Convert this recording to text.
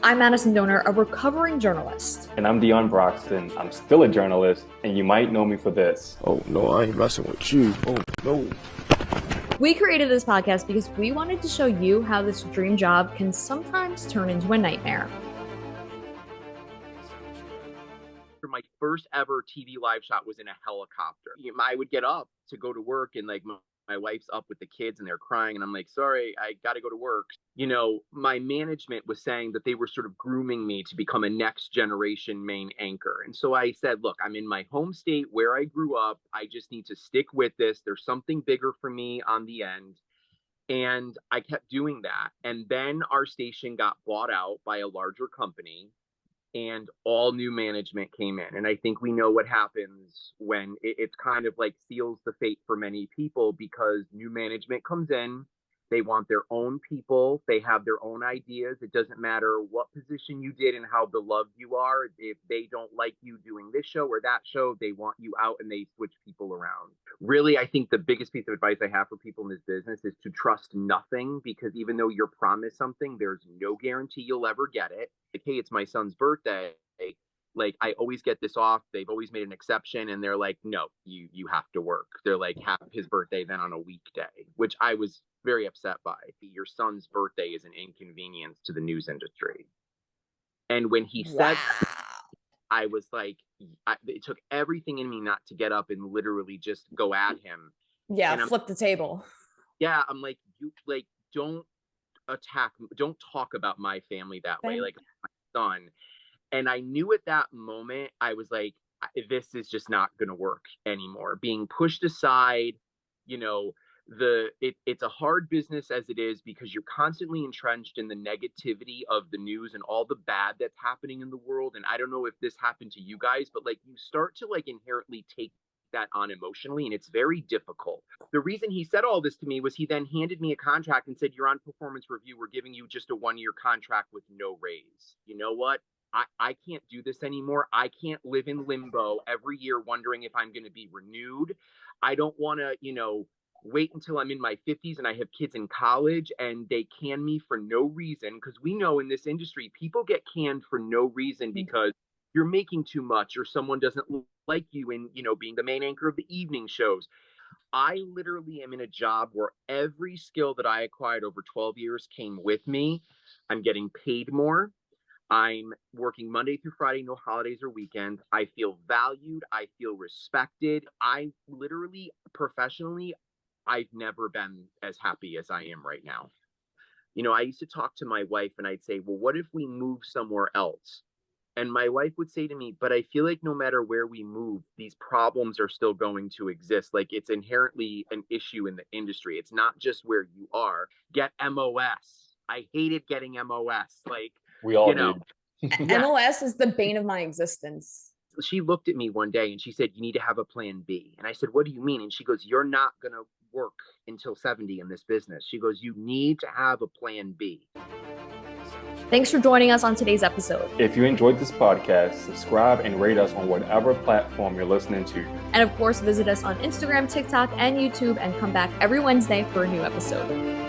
I'm Madison Donor, a recovering journalist. And I'm Dion Broxton. I'm still a journalist, and you might know me for this. Oh, no, I ain't messing with you. Oh, no. We created this podcast because we wanted to show you how this dream job can sometimes turn into a nightmare. My first ever TV live shot was in a helicopter. I would get up to go to work, and like my wife's up with the kids and they're crying, and I'm like, sorry, I got to go to work. You know, my management was saying that they were sort of grooming me to become a next generation main anchor. And so I said, look, I'm in my home state where I grew up. I just need to stick with this. There's something bigger for me on the end. And I kept doing that. And then our station got bought out by a larger company, and all new management came in. And I think we know what happens when it's kind of like seals the fate for many people, because new management comes in. They want their own people. They have their own ideas. It doesn't matter what position you did and how beloved you are. If they don't like you doing this show or that show, they want you out, and they switch people around. Really, I think the biggest piece of advice I have for people in this business is to trust nothing, because even though you're promised something, there's no guarantee you'll ever get it. Like, hey, it's my son's birthday. Like, I always get this off. They've always made an exception, and they're like, no, you have to work. They're like, have his birthday then on a weekday, which I was very upset by. Your son's birthday is an inconvenience to the news industry. And when he said that, I was like, it took everything in me not to get up and literally just go at him. Yeah, flip the table. Yeah, I'm like, you like, don't talk about my family that way, like my son. And I knew at that moment, I was like, this is just not going to work anymore. Being pushed aside, you know, it's a hard business as it is, because you're constantly entrenched in the negativity of the news and all the bad that's happening in the world. And I don't know if this happened to you guys, but like, you start to like inherently take that on emotionally, and it's very difficult. The reason he said all this to me was he then handed me a contract and said, you're on performance review. We're giving you just a 1-year contract with no raise. You know what? I can't do this anymore. I can't live in limbo every year wondering if I'm going to be renewed. I don't want to, wait until I'm in my 50s and I have kids in college and they can me for no reason. Because we know in this industry, people get canned for no reason because you're making too much or someone doesn't like you in, being the main anchor of the evening shows. I literally am in a job where every skill that I acquired over 12 years came with me. I'm getting paid more. I'm working Monday through Friday, no holidays or weekends. I feel valued. I feel respected. I literally, professionally, I've never been as happy as I am right now. I used to talk to my wife and I'd say, well, what if we move somewhere else? And my wife would say to me, but I feel like no matter where we move, these problems are still going to exist. Like, it's inherently an issue in the industry. It's not just where you are. Get MOS. I hated getting MOS. Like, we all do. Yeah. MOS is the bane of my existence. She looked at me one day and she said, you need to have a plan B. And I said, what do you mean? And she goes, you're not going to work until 70 in this business. She goes, you need to have a plan B. Thanks for joining us on today's episode. If you enjoyed this podcast, subscribe and rate us on whatever platform you're listening to. And of course, visit us on Instagram, TikTok, and YouTube, and come back every Wednesday for a new episode.